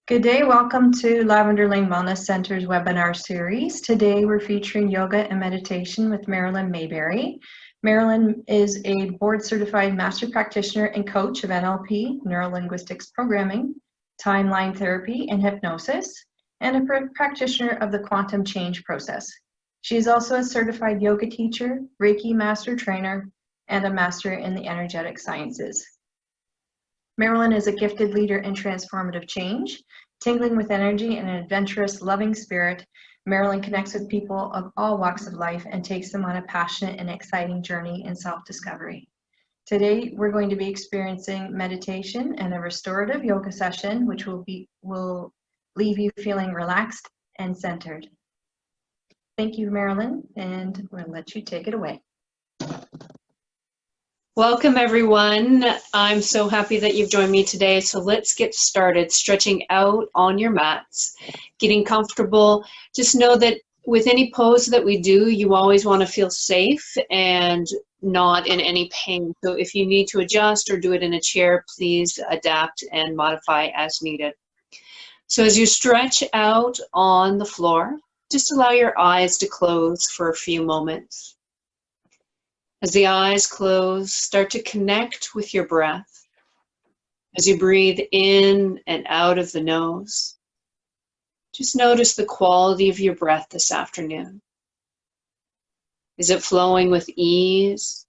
Good day, welcome to Lavender Lane Wellness Center's webinar series. Today we're featuring yoga and meditation with Marilyn Mayberry. Marilyn is a board-certified master practitioner and coach of NLP, Neuro-Linguistics Programming, Timeline Therapy, and Hypnosis, and a practitioner of the quantum change process. She is also a certified yoga teacher, Reiki master trainer, and a master in the energetic sciences. Marilyn is a gifted leader in transformative change. Tingling with energy and an adventurous, loving spirit, Marilyn connects with people of all walks of life and takes them on a passionate and exciting journey in self-discovery. Today, we're going to be experiencing meditation and a restorative yoga session, which will leave you feeling relaxed and centered. Thank you, Marilyn, and we'll let you take it away. Welcome, everyone. I'm so happy that you've joined me today. So let's get started. Stretching out on your mats, getting comfortable. Just know that with any pose that we do, you always want to feel safe and not in any pain. So if you need to adjust or do it in a chair, please adapt and modify as needed. So as you stretch out on the floor, just allow your eyes to close for a few moments. As the eyes close, start to connect with your breath. As you breathe in and out of the nose, just notice the quality of your breath this afternoon. Is it flowing with ease?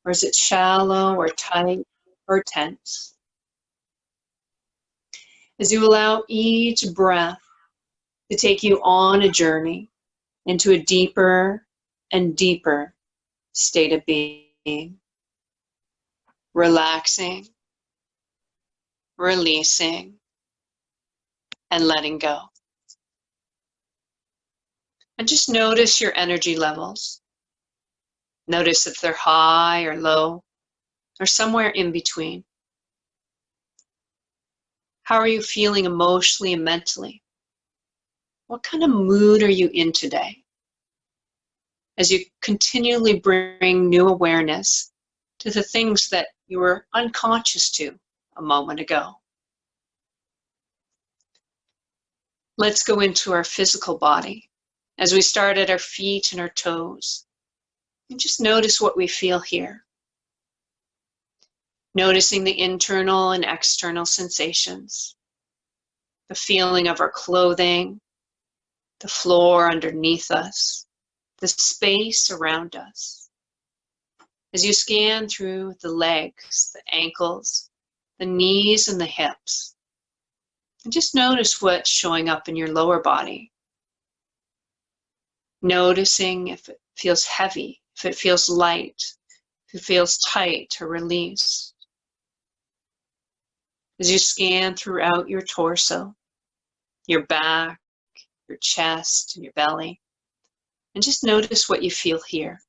Or is it shallow or tight or tense? As you allow each breath to take you on a journey into a deeper and deeper state of being, relaxing, releasing, and letting go. And just notice your energy levels. Notice if they're high or low, or somewhere in between. How are you feeling emotionally and mentally? What kind of mood are you in today? As you continually bring new awareness to the things that you were unconscious to a moment ago. Let's go into our physical body as we start at our feet and our toes. And just notice what we feel here. Noticing the internal and external sensations, the feeling of our clothing, the floor underneath us, the space around us. As you scan through the legs, the ankles, the knees, and the hips, and just notice what's showing up in your lower body. Noticing if it feels heavy, if it feels light, if it feels tight or released. As you scan throughout your torso, your back, your chest, and your belly, and just notice what you feel here.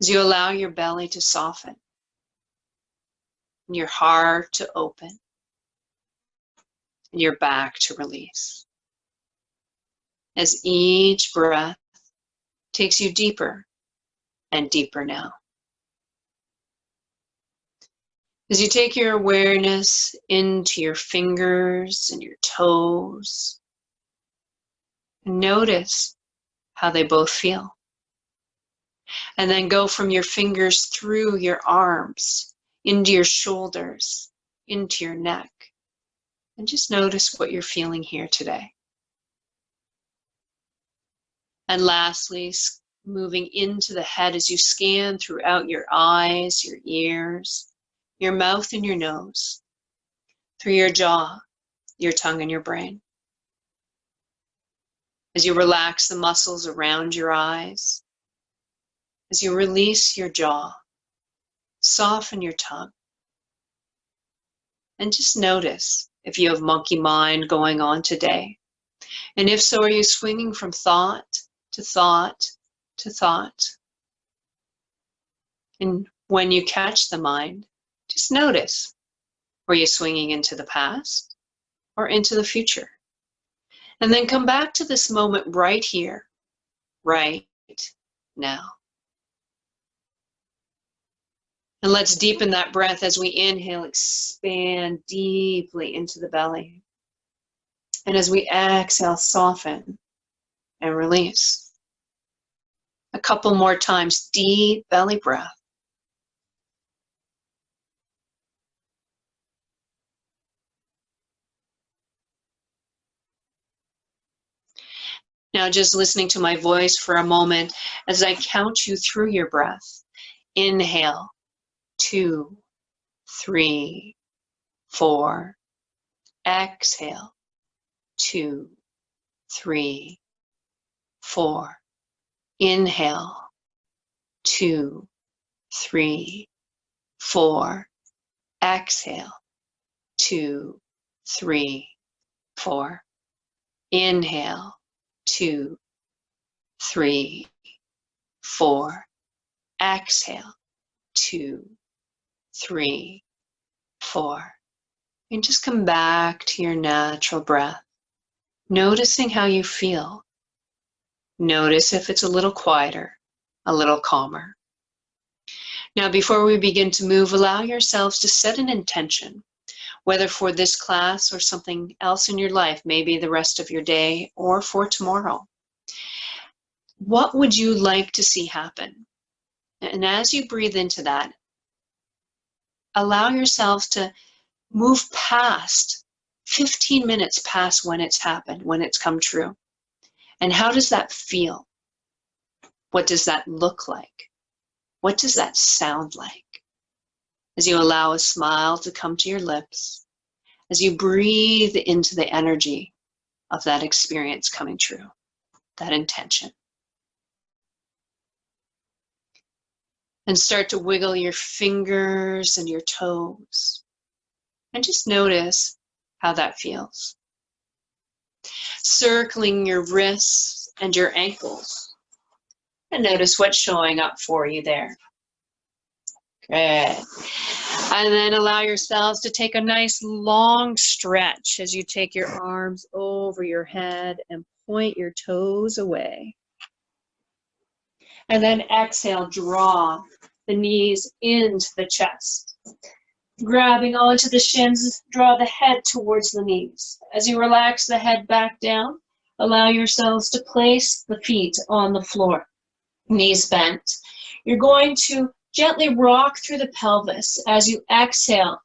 As you allow your belly to soften, and your heart to open, and your back to release. As each breath takes you deeper and deeper now. As you take your awareness into your fingers and your toes, notice how they both feel. And then go from your fingers through your arms, into your shoulders, into your neck. And just notice what you're feeling here today. And lastly, moving into the head as you scan throughout your eyes, your ears, your mouth and your nose, through your jaw, your tongue and your brain. As you relax the muscles around your eyes, as you release your jaw, soften your tongue, and just notice if you have monkey mind going on today. And if so, are you swinging from thought to thought to thought? And when you catch the mind, just notice, were you swinging into the past or into the future? And then come back to this moment right here, right now. And let's deepen that breath as we inhale, expand deeply into the belly. And as we exhale, soften and release. A couple more times, deep belly breath. Now just listening to my voice for a moment as I count you through your breath. Inhale, 2, 3, 4. Exhale, 2, 3, 4. Inhale, 2, 3, 4. Exhale, 2, 3, 4. Inhale, 2, 3, 4. Exhale, 2, 3, 4. And just come back to your natural breath, noticing how you feel. Notice if it's a little quieter, a little calmer. Now, before we begin to move, allow yourselves to set an intention, whether for this class or something else in your life, maybe the rest of your day or for tomorrow. What would you like to see happen? And as you breathe into that, allow yourselves to move past 15 minutes past when it's happened, when it's come true. And how does that feel? What does that look like? What does that sound like? As you allow a smile to come to your lips, as you breathe into the energy of that experience coming true, that intention. And start to wiggle your fingers and your toes. And just notice how that feels. Circling your wrists and your ankles. And notice what's showing up for you there. Good. And then allow yourselves to take a nice long stretch as you take your arms over your head and point your toes away. And then exhale, draw the knees into the chest. Grabbing onto the shins, draw the head towards the knees. As you relax the head back down, allow yourselves to place the feet on the floor, knees bent. You're going to gently rock through the pelvis. As you exhale,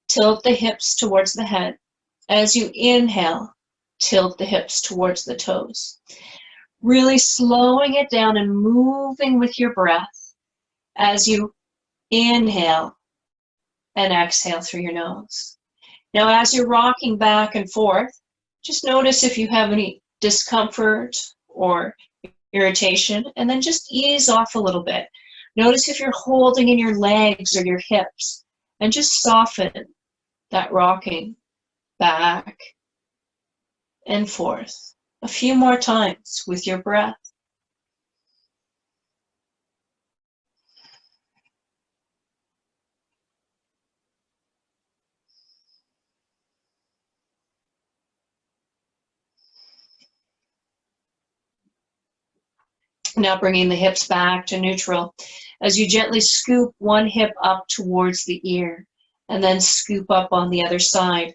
tilt the hips towards the head. As you inhale, tilt the hips towards the toes. Really slowing it down and moving with your breath as you inhale and exhale through your nose. Now, as you're rocking back and forth, just notice if you have any discomfort or irritation, and then just ease off a little bit. Notice if you're holding in your legs or your hips, and just soften that rocking back and forth a few more times with your breath. Now bringing the hips back to neutral as you gently scoop one hip up towards the ear and then scoop up on the other side.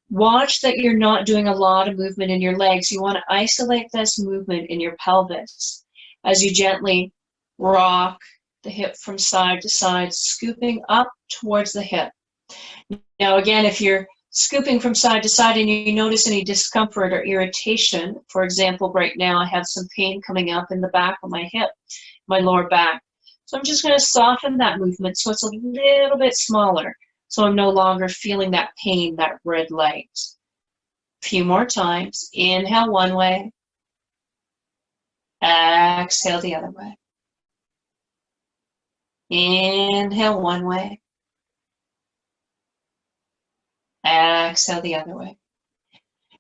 Watch that you're not doing a lot of movement in your legs. You want to isolate this movement in your pelvis as you gently rock the hip from side to side, scooping up towards the hip. Now again, if you're scooping from side to side and you notice any discomfort or irritation, for example, right now I have some pain coming up in the back of my hip, my lower back. So I'm just going to soften that movement so it's a little bit smaller, so I'm no longer feeling that pain, that red light. A few more times. Inhale one way. Exhale the other way. Inhale one way. Exhale the other way.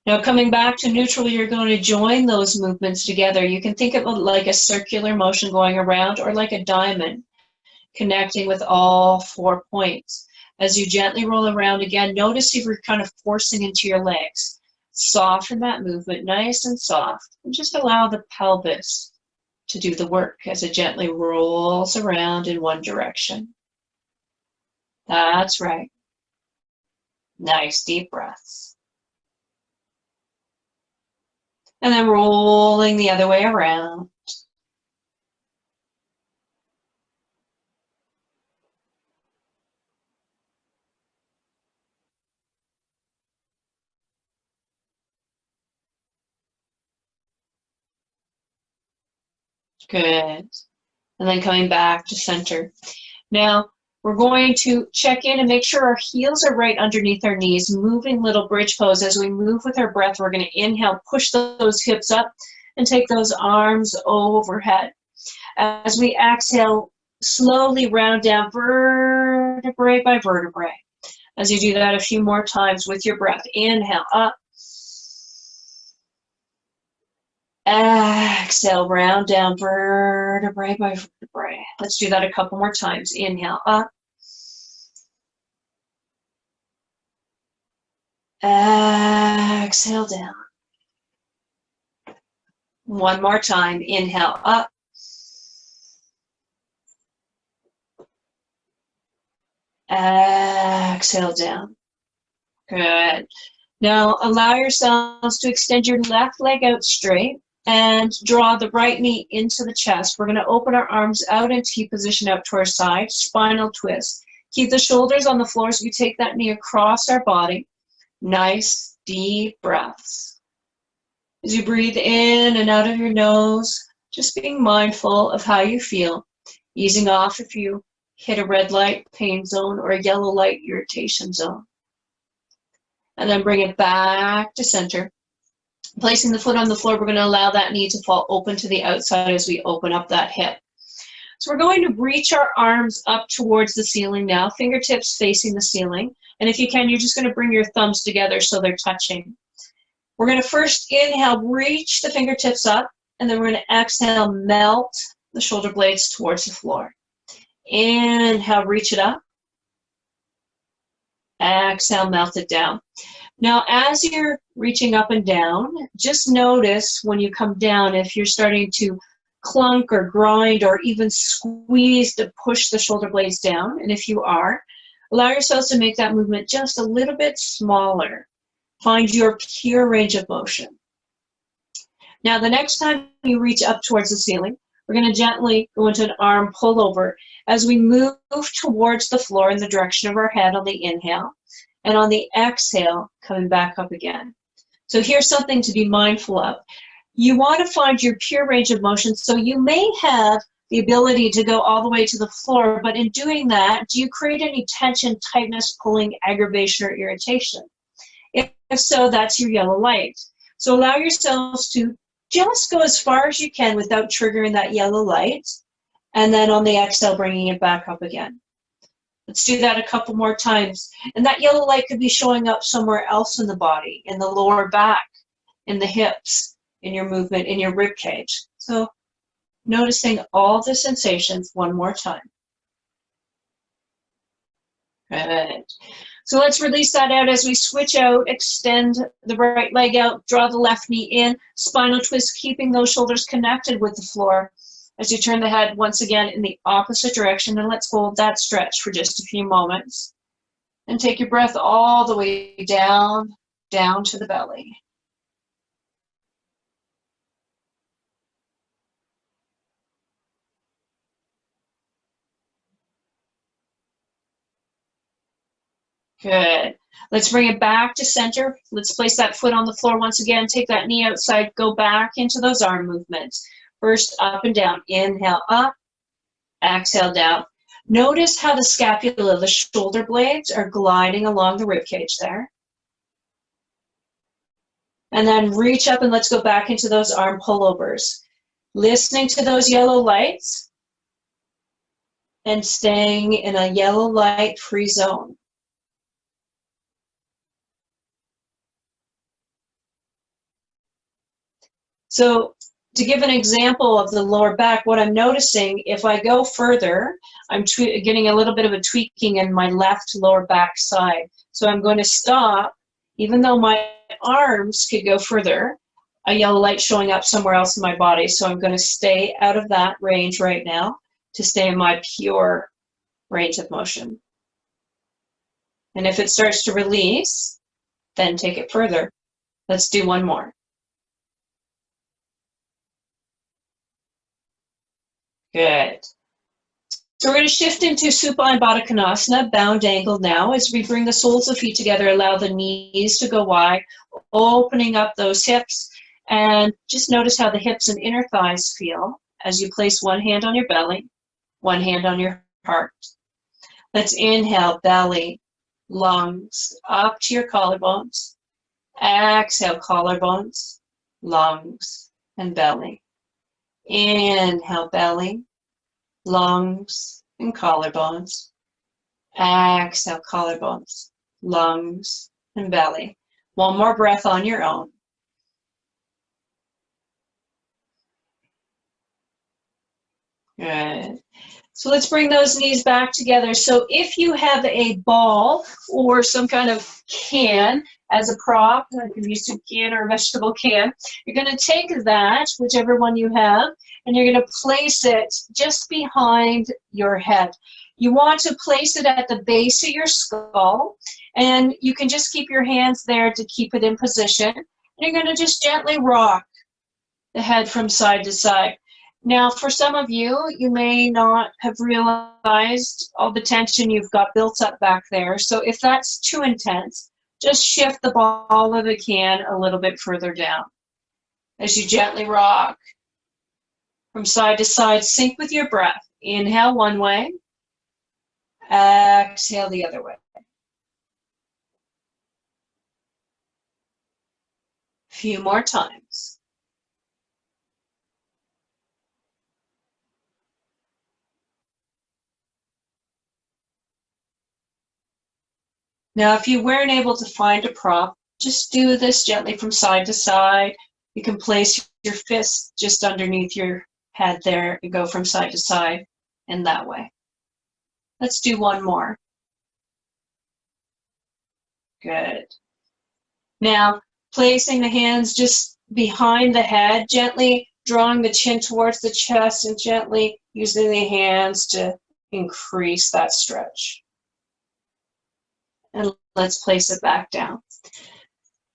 Now coming back to neutral, you're going to join those movements together. You can think of it like a circular motion going around or like a diamond connecting with all 4 points. As you gently roll around again, notice if you're kind of forcing into your legs. Soften that movement, nice and soft, and just allow the pelvis to do the work as it gently rolls around in one direction. That's right. Nice deep breaths. And then rolling the other way around. Good. And then coming back to center. Now, we're going to check in and make sure our heels are right underneath our knees, moving little bridge pose. As we move with our breath, we're going to inhale, push those hips up, and take those arms overhead. As we exhale, slowly round down vertebrae by vertebrae. As you do that a few more times with your breath, inhale up. Exhale, round down vertebrae by vertebrae. Let's do that a couple more times. Inhale up. Exhale down. One more time. Inhale up. Exhale down. Good. Now allow yourselves to extend your left leg out straight and draw the right knee into the chest. We're going to open our arms out in T position out to our side, spinal twist. Keep the shoulders on the floor as we take that knee across our body. Nice deep breaths. As you breathe in and out of your nose, just being mindful of how you feel, easing off if you hit a red light pain zone or a yellow light irritation zone. And then bring it back to center. Placing the foot on the floor, we're going to allow that knee to fall open to the outside as we open up that hip. So we're going to reach our arms up towards the ceiling now, fingertips facing the ceiling. And if you can, you're just going to bring your thumbs together so they're touching. We're going to first inhale, reach the fingertips up, and then we're going to exhale, melt the shoulder blades towards the floor. Inhale, reach it up. Exhale, melt it down. Now, as you're reaching up and down, just notice when you come down if you're starting to clunk or grind or even squeeze to push the shoulder blades down. And if you are, allow yourselves to make that movement just a little bit smaller. Find your pure range of motion. Now, the next time you reach up towards the ceiling, we're going to gently go into an arm pull over as we move towards the floor in the direction of our head on the inhale. And on the exhale, coming back up again. So here's something to be mindful of. You want to find your pure range of motion, so you may have the ability to go all the way to the floor, but in doing that, do you create any tension, tightness, pulling, aggravation, or irritation? If so, that's your yellow light. So allow yourselves to just go as far as you can without triggering that yellow light, and then on the exhale, bringing it back up again. Let's do that a couple more times. And that yellow light could be showing up somewhere else in the body, in the lower back, in the hips, in your movement, in your rib cage. So noticing all the sensations one more time. Good. So let's release that out as we switch out, extend the right leg out, draw the left knee in, spinal twist, keeping those shoulders connected with the floor. As you turn the head once again in the opposite direction, and let's hold that stretch for just a few moments. And take your breath all the way down, down to the belly. Good. Let's bring it back to center. Let's place that foot on the floor once again. Take that knee outside, go back into those arm movements. First, up and down. Inhale, up. Exhale, down. Notice how the scapula, the shoulder blades, are gliding along the rib cage there. And then reach up and let's go back into those arm pullovers. Listening to those yellow lights and staying in a yellow light free zone. So to give an example of the lower back, what I'm noticing, if I go further, I'm getting a little bit of a tweaking in my left lower back side. So I'm going to stop, even though my arms could go further, a yellow light showing up somewhere else in my body. So I'm going to stay out of that range right now to stay in my pure range of motion. And if it starts to release, then take it further. Let's do one more. Good. So we're going to shift into Supine Baddha Konasana, bound angle now. As we bring the soles of feet together, allow the knees to go wide, opening up those hips. And just notice how the hips and inner thighs feel as you place one hand on your belly, one hand on your heart. Let's inhale, belly, lungs, up to your collarbones. Exhale, collarbones, lungs, and belly. Inhale, belly, lungs, and collarbones. Exhale, collarbones, lungs, and belly. One more breath on your own. Good. So let's bring those knees back together. So if you have a ball or some kind of can as a prop, like a soup can or a vegetable can, you're going to take that, whichever one you have, and you're going to place it just behind your head. You want to place it at the base of your skull, and you can just keep your hands there to keep it in position. And you're going to just gently rock the head from side to side. Now, for some of you, you may not have realized all the tension you've got built up back there. So if that's too intense, just shift the ball of the can a little bit further down. As you gently rock from side to side, sync with your breath. Inhale one way, exhale the other way. A few more times. Now, if you weren't able to find a prop, just do this gently from side to side. You can place your fist just underneath your head there and go from side to side in that way. Let's do one more. Good. Now, placing the hands just behind the head, gently drawing the chin towards the chest and gently using the hands to increase that stretch. And let's place it back down.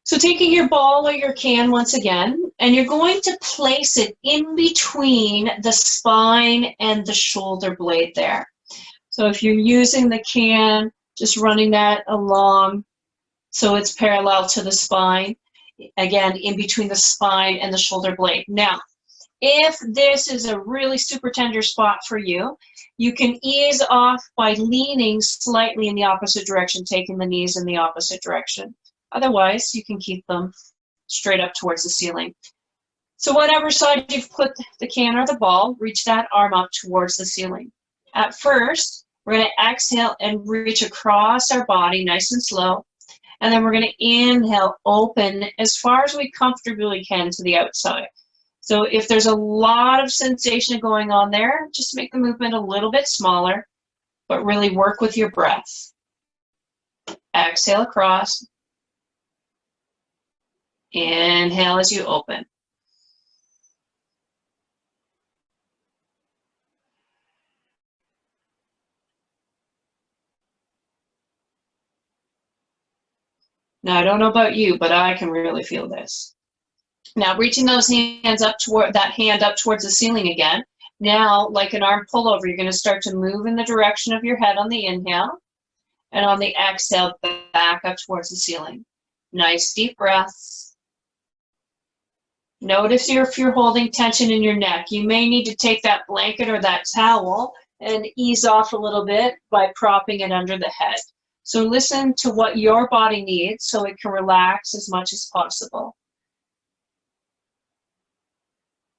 So taking your ball or your can once again, and you're going to place it in between the spine and the shoulder blade there. So if you're using the can, just running that along so it's parallel to the spine, again, in between the spine and the shoulder blade. Now, if this is a really super tender spot for you, you can ease off by leaning slightly in the opposite direction, taking the knees in the opposite direction. Otherwise, you can keep them straight up towards the ceiling. So whatever side you've put the can or the ball, reach that arm up towards the ceiling. At first, we're going to exhale and reach across our body nice and slow. And then we're going to inhale, open as far as we comfortably can to the outside. So if there's a lot of sensation going on there, just make the movement a little bit smaller, but really work with your breath. Exhale across. Inhale as you open. Now, I don't know about you, but I can really feel this. Now, reaching those hands up toward that hand up towards the ceiling again. Now, like an arm pullover, you're going to start to move in the direction of your head on the inhale, and on the exhale, back up towards the ceiling. Nice deep breaths. Notice if you're holding tension in your neck. You may need to take that blanket or that towel and ease off a little bit by propping it under the head. So listen to what your body needs so it can relax as much as possible.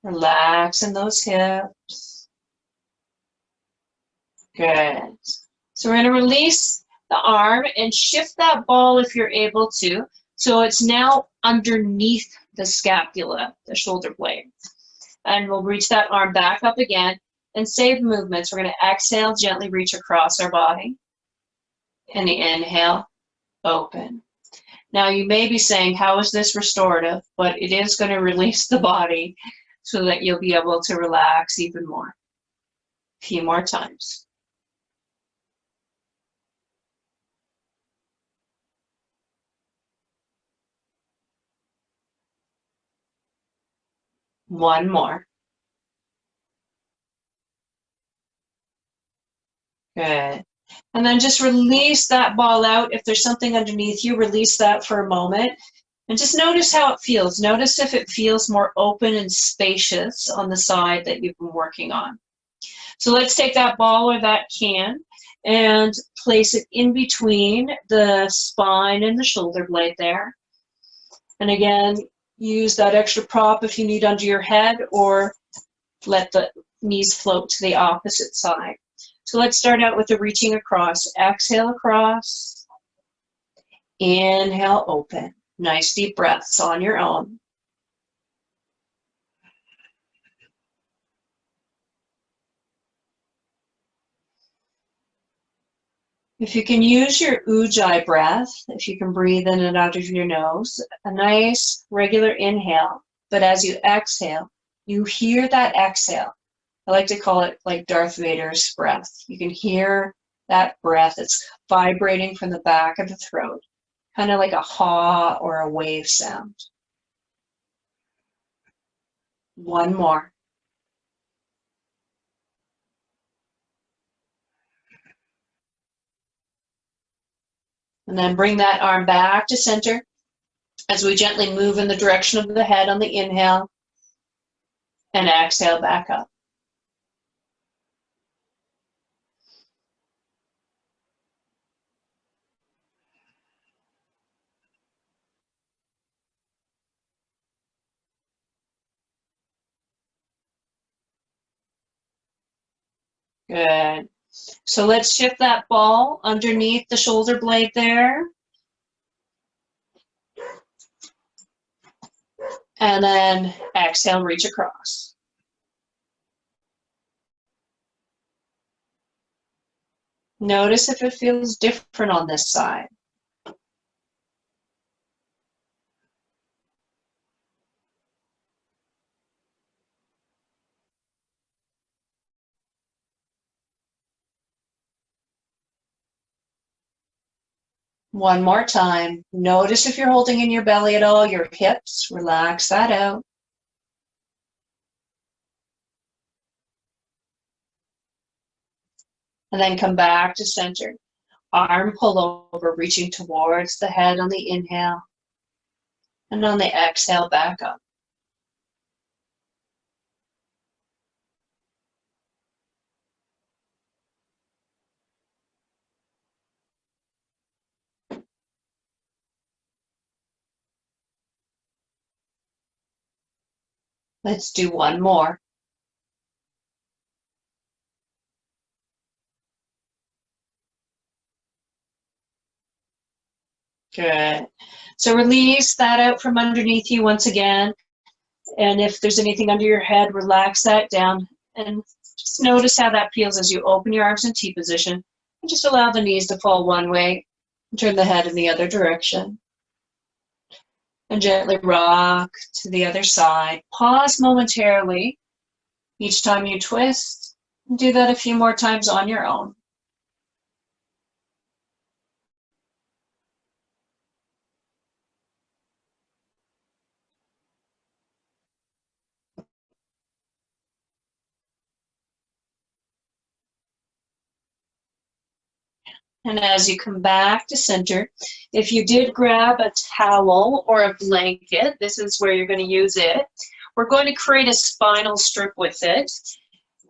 Relax in those hips. Good. So we're going to release the arm and shift that ball if you're able to. So it's now underneath the scapula, the shoulder blade. And we'll reach that arm back up again and save movements. We're going to exhale, gently reach across our body. And the inhale, open. Now you may be saying, how is this restorative? But it is going to release the body so that you'll be able to relax even more. A few more times. One more. Good. And then just release that ball out. If there's something underneath you, release that for a moment. And just notice how it feels. Notice if it feels more open and spacious on the side that you've been working on. So let's take that ball or that can and place it in between the spine and the shoulder blade there. And again, use that extra prop if you need under your head, or let the knees float to the opposite side. So let's start out with the reaching across. Exhale across. Inhale, open. Nice deep breaths on your own. If you can use your ujjayi breath, if you can breathe in and out of your nose, a nice regular inhale, but as you exhale, you hear that exhale. I like to call it like Darth Vader's breath. You can hear that breath. It's vibrating from the back of the throat, kind of like a ha or a wave sound. One more. And then bring that arm back to center as we gently move in the direction of the head on the inhale, and exhale back up. Good. So let's shift that ball underneath the shoulder blade there. And then exhale, reach across. Notice if it feels different on this side. One more time. Notice if you're holding in your belly at all, your hips, relax that out. And then come back to center. Arm pull over, reaching towards the head on the inhale. And on the exhale, back up. Let's do one more. Good. So release that out from underneath you once again. And if there's anything under your head, relax that down. And just notice how that feels as you open your arms in T position. And just allow the knees to fall one way and turn the head in the other direction. And gently rock to the other side. Pause momentarily each time you twist. And do that a few more times on your own. And as you come back to center, if you did grab a towel or a blanket, this is where you're going to use it. We're going to create a spinal strip with it.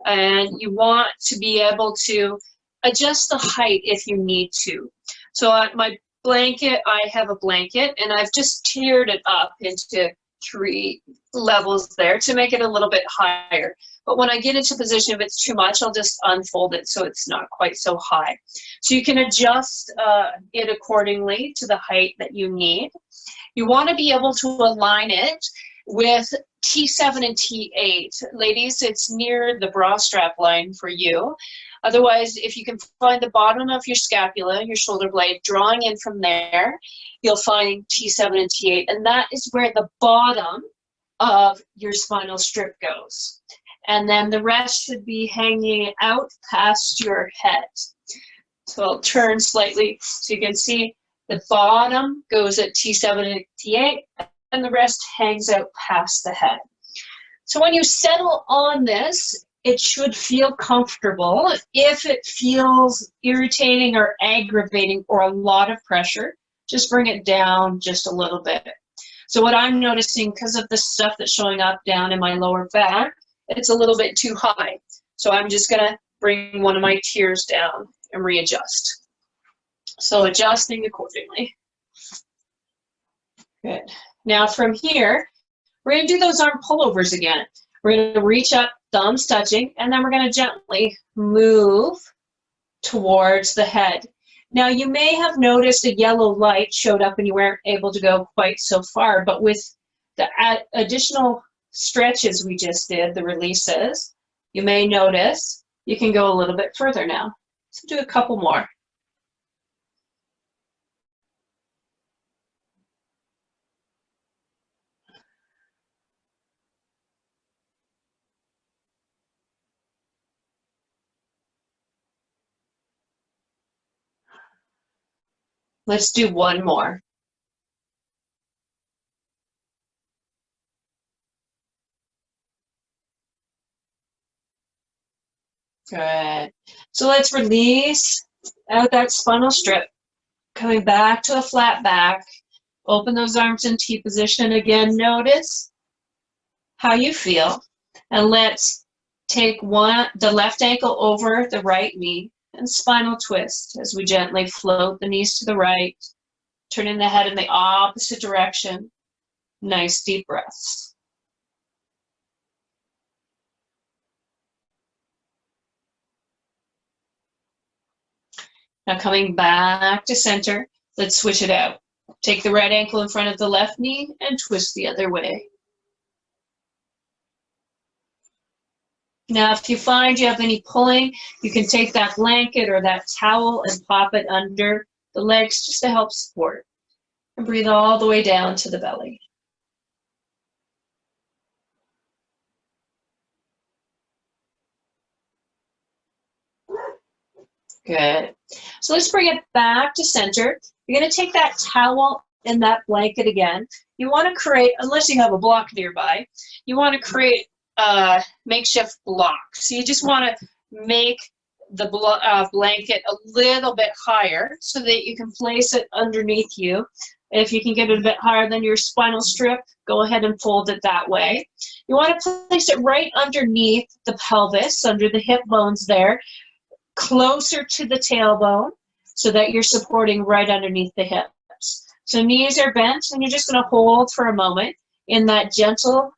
And you want to be able to adjust the height if you need to. So on my blanket, I have a blanket, and I've just tiered it up into 3 levels there to make it a little bit higher. But when I get into position, if it's too much, I'll just unfold it so it's not quite so high. So you can adjust it accordingly to the height that you need. You want to be able to align it with T7 and T8. Ladies, it's near the bra strap line for you. Otherwise, if you can find the bottom of your scapula, your shoulder blade, drawing in from there, you'll find T7 and T8, and that is where the bottom of your spinal strip goes. And then the rest should be hanging out past your head. So I'll turn slightly so you can see the bottom goes at T7 and T8, and the rest hangs out past the head. So when you settle on this, it should feel comfortable. If it feels irritating or aggravating or a lot of pressure, just bring it down just a little bit. So what I'm noticing, because of the stuff that's showing up down in my lower back, it's a little bit too high. So I'm just gonna bring one of my tiers down and readjust. So adjusting accordingly. Good. Now from here, we're gonna do those arm pullovers again. We're gonna reach up, thumbs touching, and then we're gonna gently move towards the head. Now you may have noticed a yellow light showed up and you weren't able to go quite so far, but with the additional stretches we just did, the releases, you may notice you can go a little bit further now. So do a couple more. Let's do one more. Good. So let's release out that spinal strip. Coming back to a flat back. Open those arms in T position. Again, notice how you feel. And let's take the left ankle over the right knee and spinal twist as we gently float the knees to the right, turning the head in the opposite direction. Nice deep breaths. Now coming back to center, let's switch it out. Take the right ankle in front of the left knee and twist the other way. Now, if you find you have any pulling, you can take that blanket or that towel and pop it under the legs just to help support. And breathe all the way down to the belly. Good. So let's bring it back to center. You're going to take that towel and that blanket again. You want to create, unless you have a block nearby, you want to create a makeshift block. So you just want to make the blanket a little bit higher so that you can place it underneath you. If you can get it a bit higher than your spinal strip, go ahead and fold it that way. You want to place it right underneath the pelvis, under the hip bones there, closer to the tailbone so that you're supporting right underneath the hips. So knees are bent and you're just going to hold for a moment in that gentle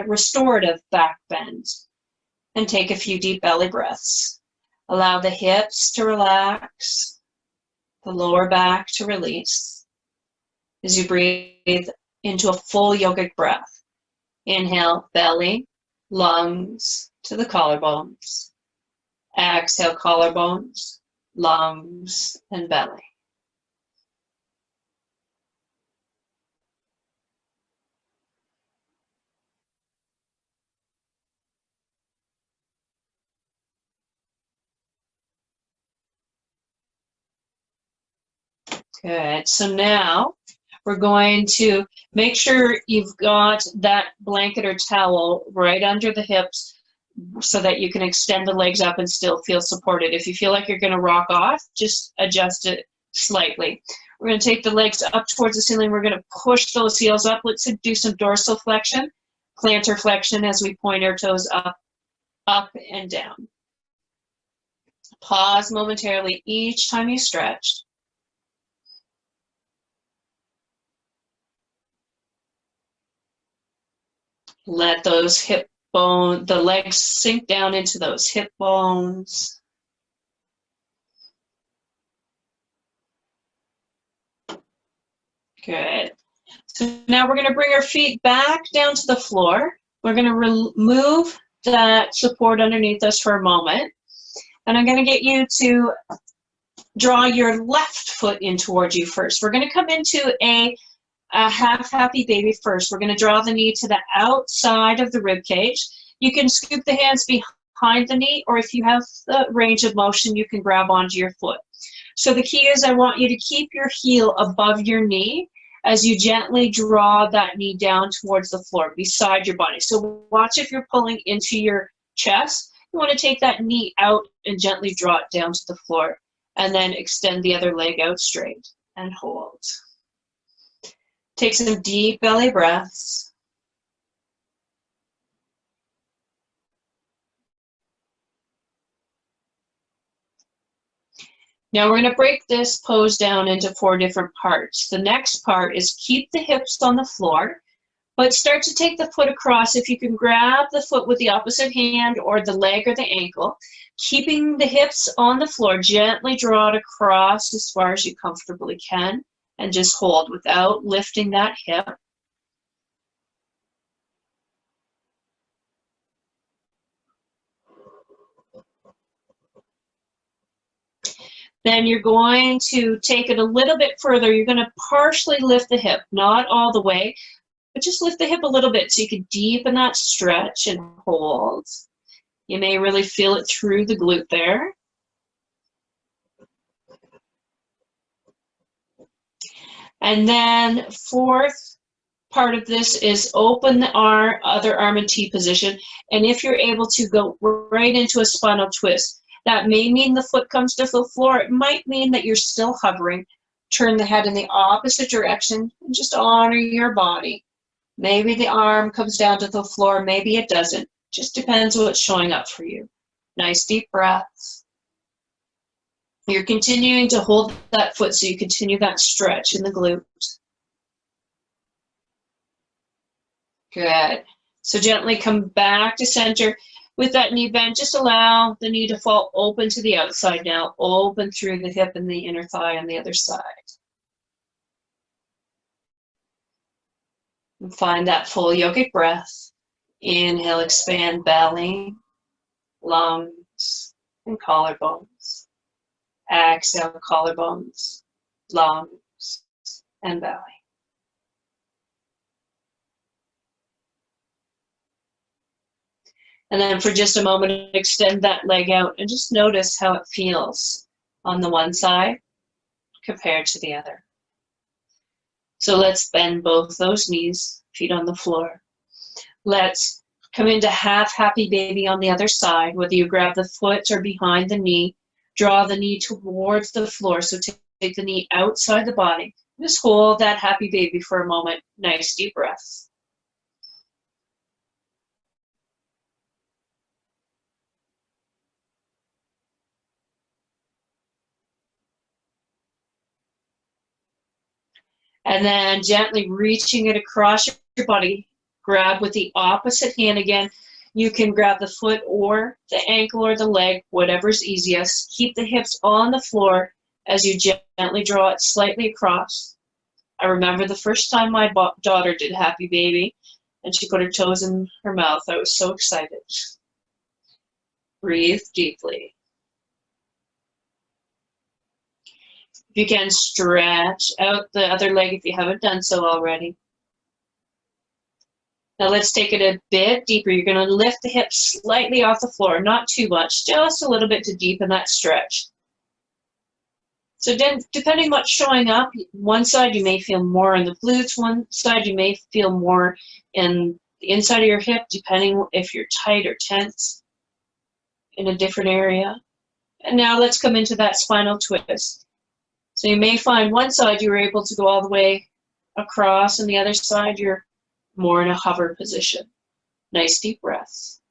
restorative back bend and take a few deep belly breaths. Allow the hips to relax, the lower back to release as you breathe into a full yogic breath. Inhale, belly, lungs to the collarbones. Exhale, collarbones, lungs, and belly. Good. So now we're going to make sure you've got that blanket or towel right under the hips so that you can extend the legs up and still feel supported. If you feel like you're going to rock off, just adjust it slightly. We're going to take the legs up towards the ceiling. We're going to push those heels up. Let's do some dorsal flexion, plantar flexion as we point our toes up, up and down. Pause momentarily each time you stretch. Let those hip bone, the legs sink down into those hip bones. Good. So now we're going to bring our feet back down to the floor. We're going to remove that support underneath us for a moment. And I'm going to get you to draw your left foot in towards you first. We're going to come into a half happy baby first. We're going to draw the knee to the outside of the rib cage. You can scoop the hands behind the knee, or if you have the range of motion, you can grab onto your foot. So the key is I want you to keep your heel above your knee as you gently draw that knee down towards the floor beside your body. So watch if you're pulling into your chest. You want to take that knee out and gently draw it down to the floor, and then extend the other leg out straight and hold. Take some deep belly breaths. Now we're going to break this pose down into 4 different parts. The next part is keep the hips on the floor, but start to take the foot across. If you can grab the foot with the opposite hand or the leg or the ankle, keeping the hips on the floor, gently draw it across as far as you comfortably can, and just hold without lifting that hip. Then you're going to take it a little bit further. You're going to partially lift the hip, not all the way, but just lift the hip a little bit so you can deepen that stretch and hold. You may really feel it through the glute there. And then 4th part of this is open the other arm in T position. And if you're able to go right into a spinal twist, that may mean the foot comes to the floor. It might mean that you're still hovering. Turn the head in the opposite direction and just honor your body. Maybe the arm comes down to the floor, maybe it doesn't. Just depends on what's showing up for you. Nice deep breaths. You're continuing to hold that foot so you continue that stretch in the glute. Good. So gently come back to center. With that knee bent, just allow the knee to fall open to the outside now, open through the hip and the inner thigh on the other side. And find that full yogic breath. Inhale, expand belly, lungs, and collarbones. Exhale, collarbones, lungs, and belly. And then for just a moment, extend that leg out and just notice how it feels on the one side compared to the other. So let's bend both those knees, feet on the floor. Let's come into half happy baby on the other side, whether you grab the foot or behind the knee. Draw the knee towards the floor, so take the knee outside the body. Just hold that happy baby for a moment. Nice deep breaths. And then gently reaching it across your body, grab with the opposite hand again. You can grab the foot or the ankle or the leg, whatever's easiest. Keep the hips on the floor as you gently draw it slightly across. I remember the first time my daughter did Happy Baby and she put her toes in her mouth. I was so excited. Breathe deeply. If you can, stretch out the other leg if you haven't done so already. Now let's take it a bit deeper. You're going to lift the hips slightly off the floor, not too much, just a little bit to deepen that stretch. So then, depending what's showing up, one side you may feel more in the glutes, one side you may feel more in the inside of your hip, depending if you're tight or tense in a different area. And now let's come into that spinal twist. So you may find one side you were able to go all the way across, and the other side you're more in a hover position. Nice deep breaths.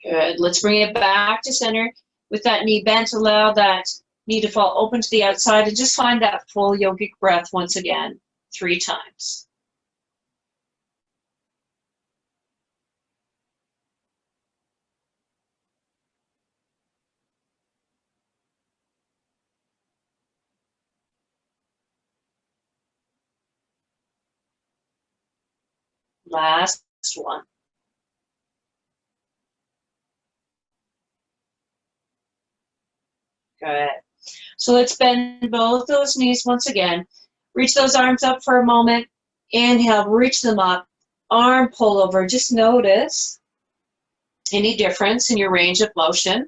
Good. Let's bring it back to center. With that knee bent, allow that knee to fall open to the outside and just find that full yogic breath once again, 3 times. Last one. Good. So let's bend both those knees once again. Reach those arms up for a moment. Inhale, reach them up. Arm pull over. Just notice Any difference in your range of motion,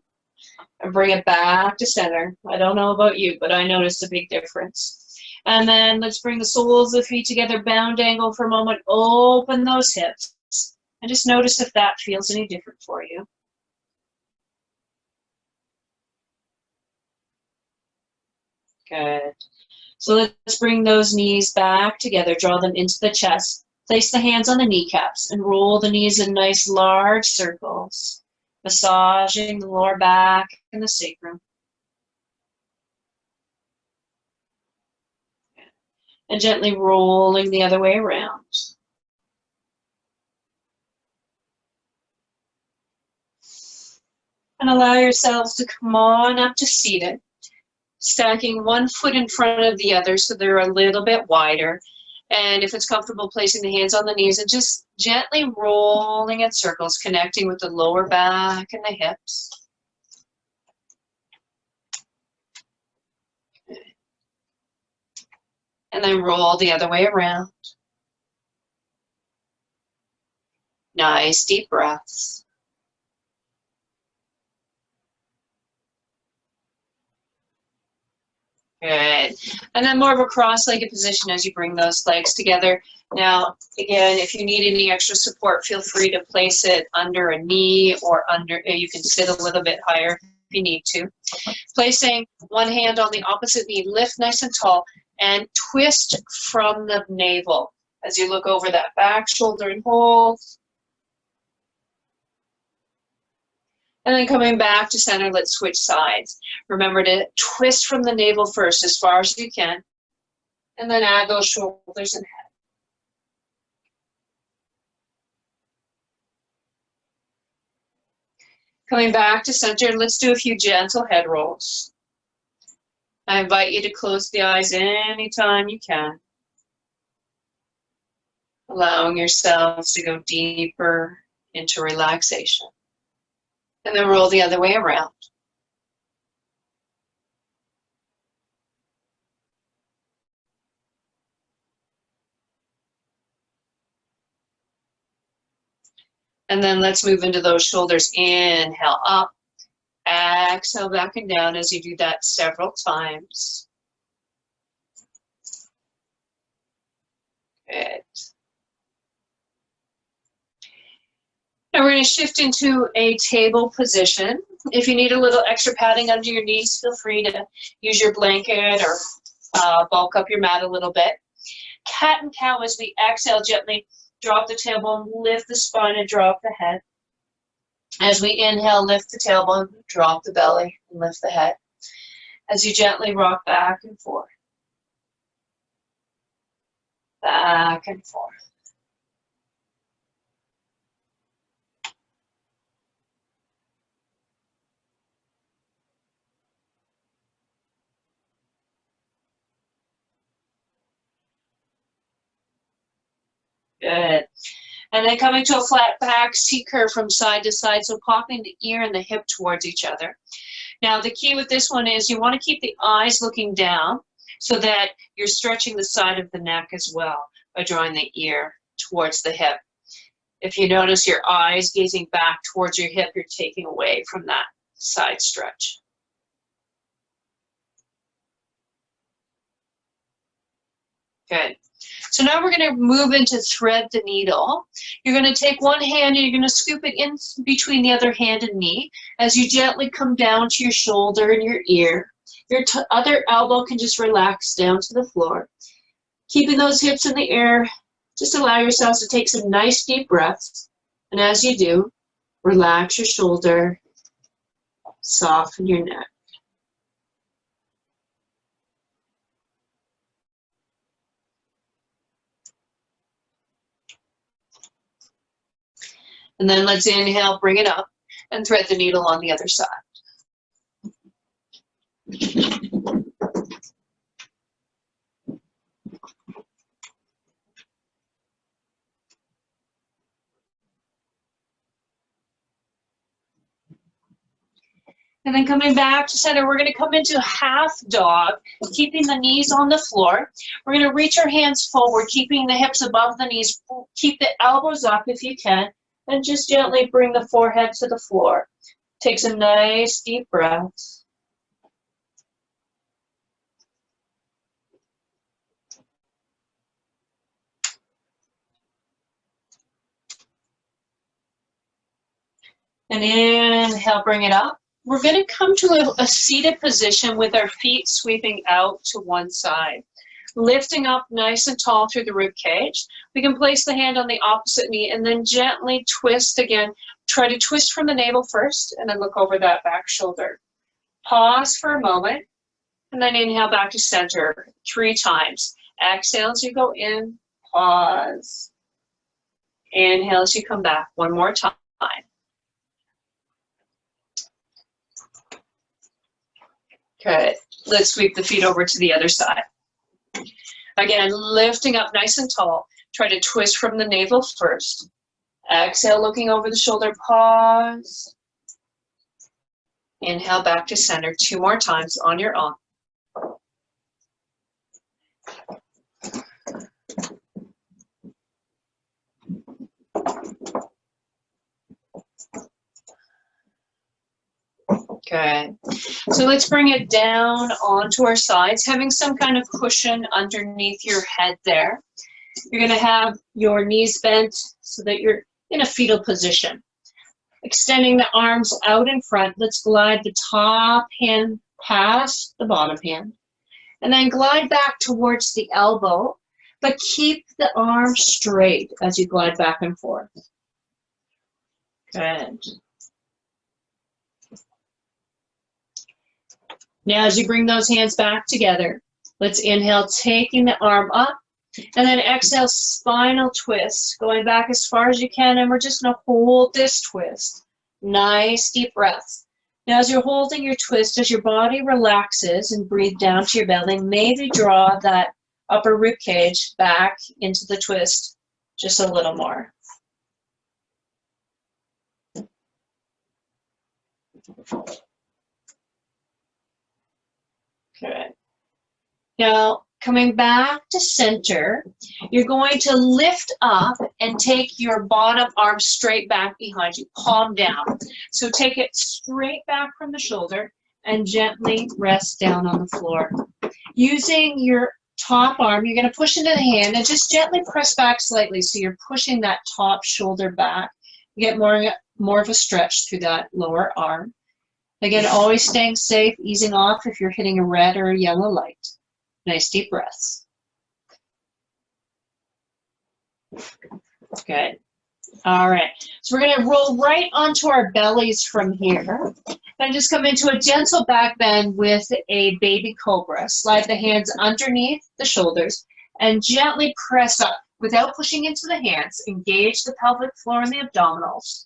and bring it back to center. I don't know about you, but I noticed a big difference. And then let's bring the soles of the feet together, bound angle for a moment, open those hips, and just notice if that feels any different for you. Good. So let's bring those knees back together, draw them into the chest. Place the hands on the kneecaps and roll the knees in nice large circles, massaging the lower back and the sacrum. And gently rolling the other way around. And allow yourselves to come on up to seated, stacking one foot in front of the other so they're a little bit wider. And if it's comfortable, placing the hands on the knees and just gently rolling in circles, connecting with the lower back and the hips. And then roll the other way around. Nice deep breaths. Good. And then more of a cross-legged position as you bring those legs together. Now, again, if you need any extra support, feel free to place it under a knee or under, you can sit a little bit higher if you need to. Placing one hand on the opposite knee, lift nice and tall, and twist from the navel as you look over that back shoulder and hold. And then coming back to center, let's switch sides. Remember to twist from the navel first as far as you can, and then add those shoulders and head. Coming back to center, let's do a few gentle head rolls. I invite you to close the eyes anytime you can, allowing yourselves to go deeper into relaxation. And then roll the other way around. And then let's move into those shoulders. Inhale up, exhale back and down as you do that several times. Good. Now we're going to shift into a table position. If you need a little extra padding under your knees, feel free to use your blanket or bulk up your mat a little bit. Cat and cow as we exhale, gently drop the tailbone, lift the spine and drop the head. As we inhale, lift the tailbone, drop the belly and lift the head. As you gently rock back and forth. Back and forth. Good. And then coming to a flat back C curve from side to side, so popping the ear and the hip towards each other. Now the key with this one is you want to keep the eyes looking down so that you're stretching the side of the neck as well by drawing the ear towards the hip. If you notice your eyes gazing back towards your hip, you're taking away from that side stretch. Good. So now we're going to move into thread the needle. You're going to take one hand and you're going to scoop it in between the other hand and knee as you gently come down to your shoulder and your ear. Your other elbow can just relax down to the floor. Keeping those hips in the air, just allow yourselves to take some nice deep breaths. And as you do, relax your shoulder, soften your neck. And then let's inhale, bring it up, and thread the needle on the other side. And then coming back to center, we're going to come into half dog, keeping the knees on the floor. We're going to reach our hands forward, keeping the hips above the knees. Keep the elbows up if you can. And just gently bring the forehead to the floor. Take some nice deep breaths. And inhale, bring it up. We're going to come to a seated position with our feet sweeping out to one side. Lifting up nice and tall through the rib cage. We can place the hand on the opposite knee and then gently twist again. Try to twist from the navel first and then look over that back shoulder. Pause for a moment and then inhale back to center 3 times. Exhale as you go in, pause. Inhale as you come back 1 more time. Good. Let's sweep the feet over to the other side. Again, lifting up nice and tall. Try to twist from the navel first. Exhale, looking over the shoulder, pause. Inhale back to center 2 more times on your own. Good. So let's bring it down onto our sides, having some kind of cushion underneath your head there. You're going to have your knees bent so that you're in a fetal position. Extending the arms out in front, let's glide the top hand past the bottom hand. And then glide back towards the elbow, but keep the arm straight as you glide back and forth. Good. Now, as you bring those hands back together, let's inhale, taking the arm up, and then exhale, spinal twist, going back as far as you can, and we're just going to hold this twist. Nice deep breaths. Now, as you're holding your twist, as your body relaxes and breathe down to your belly, maybe draw that upper rib cage back into the twist just a little more. Good. Now, coming back to center, you're going to lift up and take your bottom arm straight back behind you, palm down. So take it straight back from the shoulder and gently rest down on the floor. Using your top arm, you're going to push into the hand and just gently press back slightly so you're pushing that top shoulder back. You get more of a stretch through that lower arm. Again, always staying safe, easing off if you're hitting a red or a yellow light. Nice deep breaths. Good. All right. So we're going to roll right onto our bellies from here. And just come into a gentle back bend with a baby cobra. Slide the hands underneath the shoulders and gently press up without pushing into the hands. Engage the pelvic floor and the abdominals.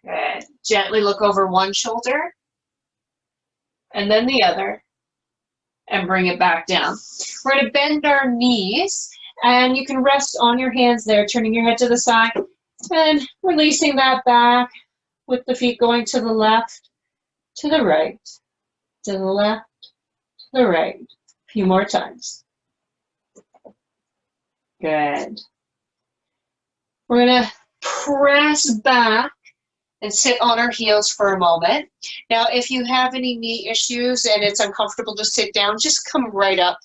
Good. Gently look over one shoulder and then the other and bring it back down. We're going to bend our knees and you can rest on your hands there, turning your head to the side and releasing that back with the feet going to the left, to the right, to the left, to the right. A few more times. Good. We're going to press back and sit on our heels for a moment. Now, if you have any knee issues and it's uncomfortable to sit down, just come right up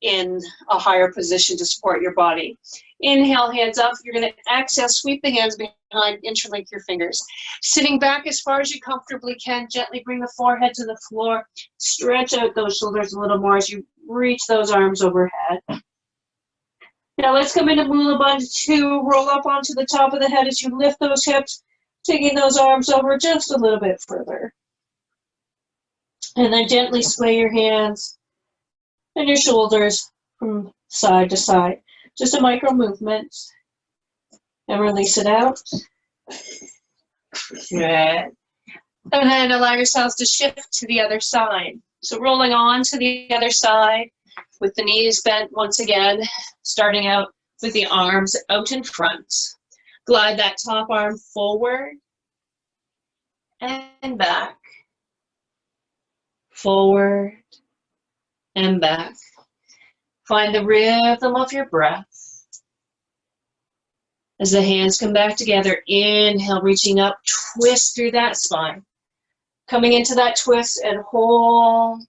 in a higher position to support your body. Inhale, hands up. You're going to exhale, sweep the hands behind, interlink your fingers. Sitting back as far as you comfortably can, gently bring the forehead to the floor. Stretch out those shoulders a little more as you reach those arms overhead. Now let's come into Mula Bandha 2. Roll up onto the top of the head as you lift those hips, taking those arms over just a little bit further. And then gently sway your hands and your shoulders from side to side. Just a micro movement. And release it out. Good. And then allow yourselves to shift to the other side. So rolling on to the other side with the knees bent once again, starting out with the arms out in front. Glide that top arm forward and back, forward and back. Find the rhythm of your breath. As the hands come back together, inhale, reaching up, twist through that spine. Coming into that twist and hold.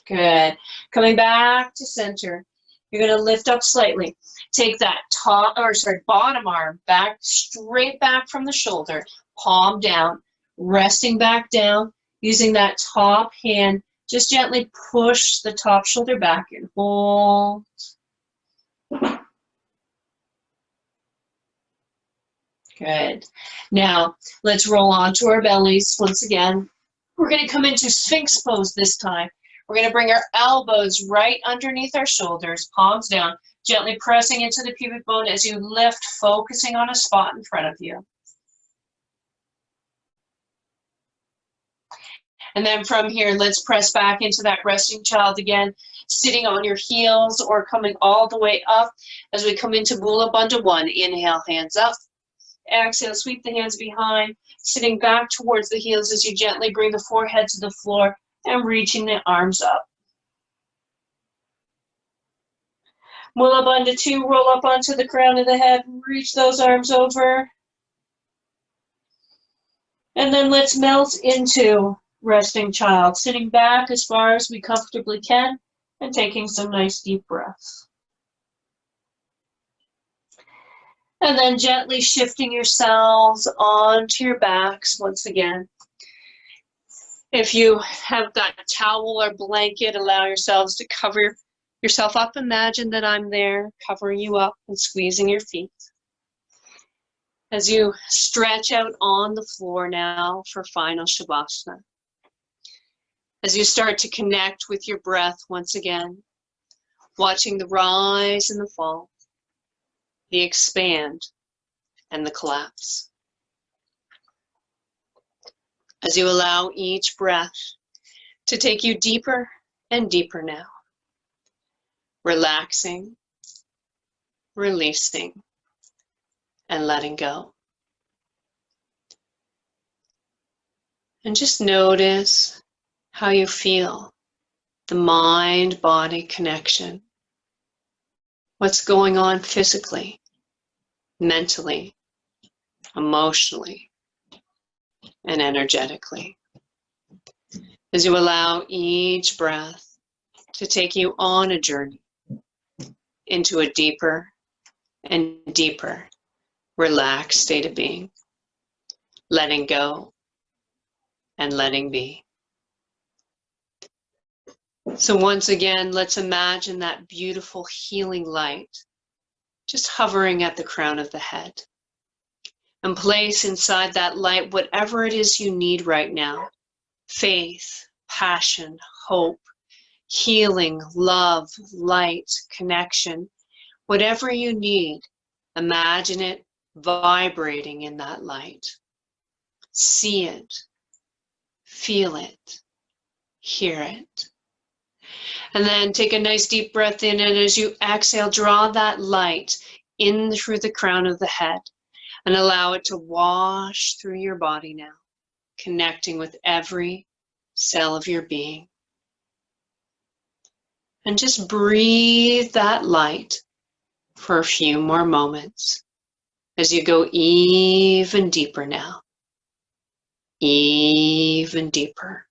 Good. Coming back to center. You're going to lift up slightly. Take that bottom arm back, straight back from the shoulder, palm down, resting back down, using that top hand. Just gently push the top shoulder back and hold. Good. Now, let's roll onto our bellies once again. We're going to come into Sphinx pose this time. We're going to bring our elbows right underneath our shoulders, palms down, gently pressing into the pubic bone as you lift, focusing on a spot in front of you. And then from here, let's press back into that resting child again, sitting on your heels or coming all the way up as we come into Mula Bandha 1. Inhale, hands up. Exhale, sweep the hands behind, sitting back towards the heels as you gently bring the forehead to the floor and reaching the arms up. Mula Bandha 2, roll up onto the crown of the head, reach those arms over. And then let's melt into resting child, sitting back as far as we comfortably can and taking some nice deep breaths. And then gently shifting yourselves onto your backs once again. If you have got a towel or blanket, allow yourselves to cover yourself up. Imagine that I'm there covering you up and squeezing your feet. As you stretch out on the floor now for final Shavasana. As you start to connect with your breath once again, watching the rise and the fall, the expand and the collapse. As you allow each breath to take you deeper and deeper now, relaxing, releasing, and letting go. And just notice how you feel, the mind-body connection. What's going on physically, mentally, emotionally, and energetically. As you allow each breath to take you on a journey into a deeper and deeper relaxed state of being, letting go and letting be. So once again, let's imagine that beautiful healing light just hovering at the crown of the head. And place inside that light whatever it is you need right now. Faith, passion, hope, healing, love, light, connection. Whatever you need, imagine it vibrating in that light. See it, feel it, hear it. And then take a nice deep breath in, and as you exhale, draw that light in through the crown of the head and allow it to wash through your body now, connecting with every cell of your being. And just breathe that light for a few more moments as you go even deeper now, even deeper.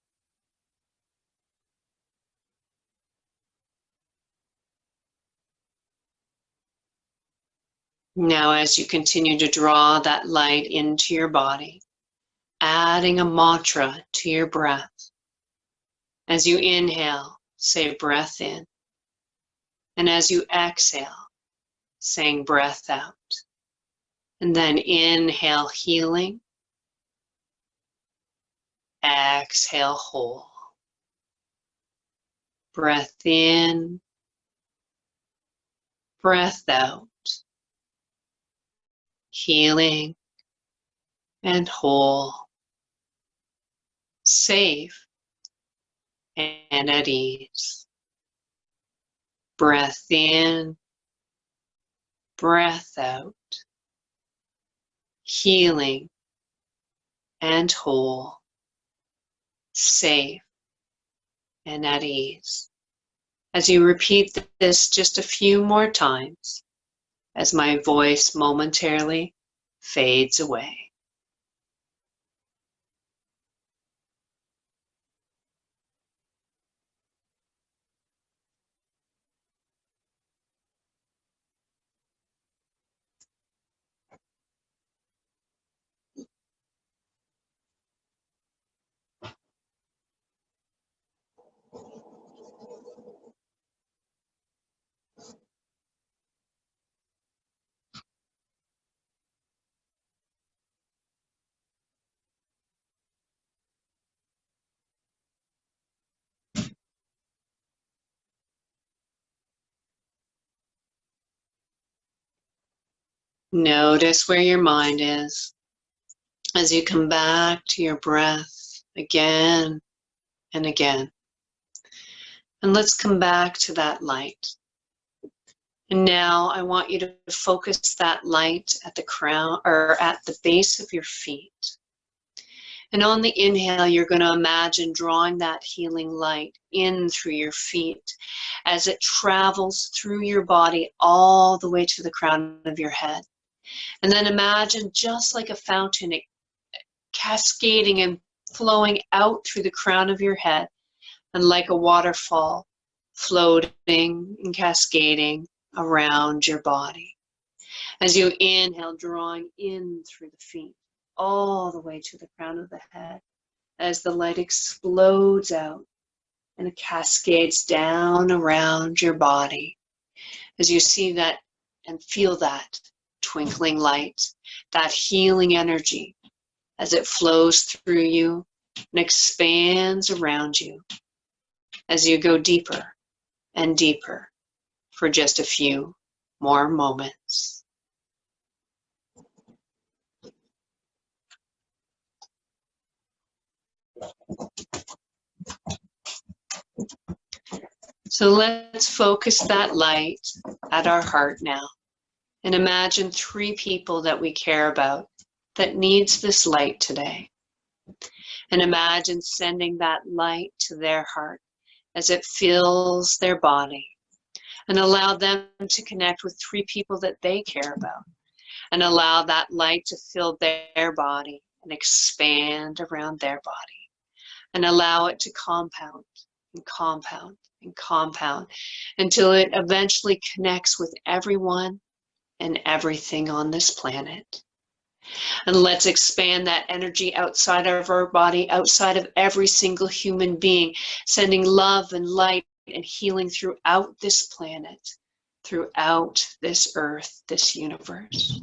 Now, as you continue to draw that light into your body, adding a mantra to your breath. As you inhale, say breath in. And as you exhale, saying breath out. And then inhale, healing. Exhale, whole. Breath in. Breath out. Healing and whole, safe and at ease. Breath in, breath out, healing and whole, safe and at ease. As you repeat this just a few more times, as my voice momentarily fades away. Notice where your mind is as you come back to your breath again and again. And let's come back to that light. And now I want you to focus that light at the crown or at the base of your feet. And on the inhale, you're going to imagine drawing that healing light in through your feet as it travels through your body all the way to the crown of your head. And then imagine just like a fountain, it cascading and flowing out through the crown of your head, and like a waterfall floating and cascading around your body. As you inhale, drawing in through the feet, all the way to the crown of the head, as the light explodes out and it cascades down around your body. As you see that and feel that twinkling light, that healing energy, as it flows through you and expands around you, as you go deeper and deeper for just a few more moments. So let's focus that light at our heart now and imagine 3 people that we care about that needs this light today. And imagine sending that light to their heart as it fills their body, and allow them to connect with 3 people that they care about, and allow that light to fill their body and expand around their body, and allow it to compound and compound and compound until it eventually connects with everyone and everything on this planet. And let's expand that energy outside of our body, outside of every single human being, sending love and light and healing throughout this planet, throughout this earth, this universe.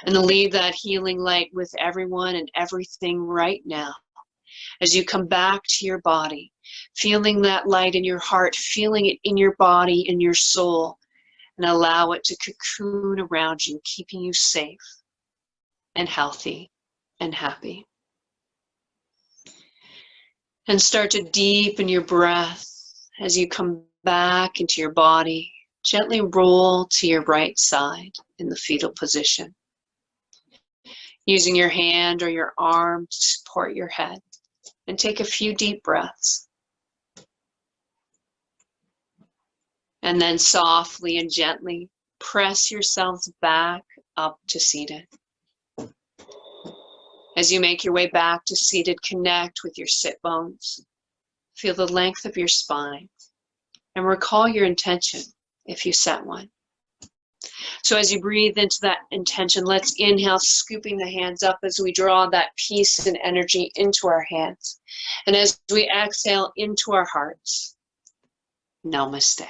And leave that healing light with everyone and everything right now. As you come back to your body, feeling that light in your heart, feeling it in your body, in your soul, and allow it to cocoon around you, keeping you safe and healthy and happy. And start to deepen your breath as you come back into your body. Gently roll to your right side in the fetal position, using your hand or your arm to support your head, and take a few deep breaths. And then softly and gently press yourselves back up to seated. As you make your way back to seated, connect with your sit bones. Feel the length of your spine and recall your intention if you set one. So as you breathe into that intention, let's inhale, scooping the hands up as we draw that peace and energy into our hands. And as we exhale into our hearts, namaste.